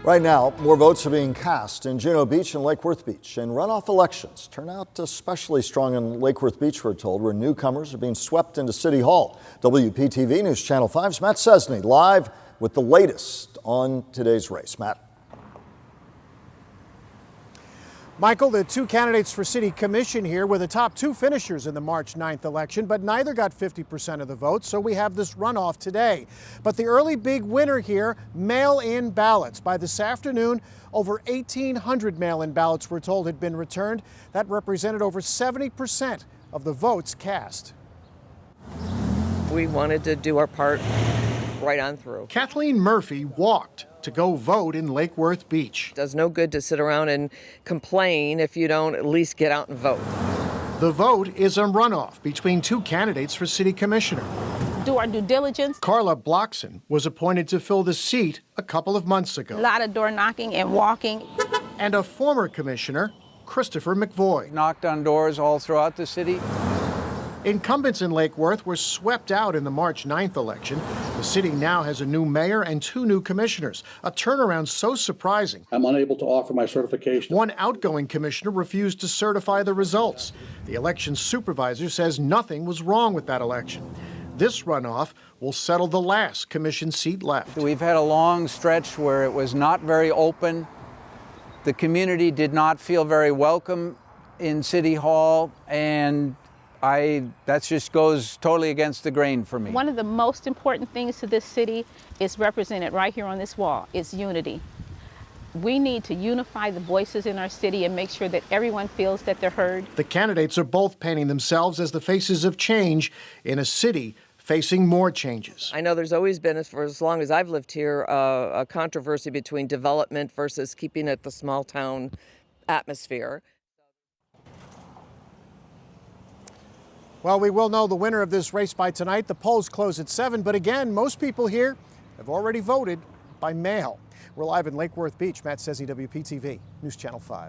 Right now, more votes are being cast in Juneau Beach and Lake Worth Beach, and runoff elections turn out especially strong in Lake Worth Beach, we're told, where newcomers are being swept into City Hall. WPTV News Channel 5's Matt Cesny live with the latest on today's race. Matt. Michael, the two candidates for city commission here were the top two finishers in the March 9th election, but neither got 50% of the votes, so we have this runoff today. But the early big winner here, mail-in ballots. By this afternoon, over 1,800 mail-in ballots we're told had been returned. That represented over 70% of the votes cast. We wanted to do our part right on through. Kathleen Murphy walked to go vote in Lake Worth Beach. It does no good to sit around and complain if you don't at least get out and vote. The vote is a runoff between two candidates for city commissioner. Do our due diligence. Carla Blockson was appointed to fill the seat a couple of months ago. A lot of door knocking and walking. And a former commissioner, Christopher McVoy. Knocked on doors all throughout the city. Incumbents in Lake Worth were swept out in the March 9th election. The city now has a new mayor and two new commissioners, a turnaround so surprising. I'm unable to offer my certification. One outgoing commissioner refused to certify the results. The election supervisor says nothing was wrong with that election. This runoff will settle the last commission seat left. We've had a long stretch where it was not very open. The community did not feel very welcome in City Hall, and that just goes totally against the grain for me. One of the most important things to this city is represented right here on this wall. It's unity. We need to unify the voices in our city and make sure that everyone feels that they're heard. The candidates are both painting themselves as the faces of change in a city facing more changes. I know there's always been, for as long as I've lived here, a controversy between development versus keeping it the small town atmosphere. Well, we will know the winner of this race by tonight. The polls close at 7, but again, most people here have already voted by mail. We're live in Lake Worth Beach. Matt Cesny, WPTV News Channel 5.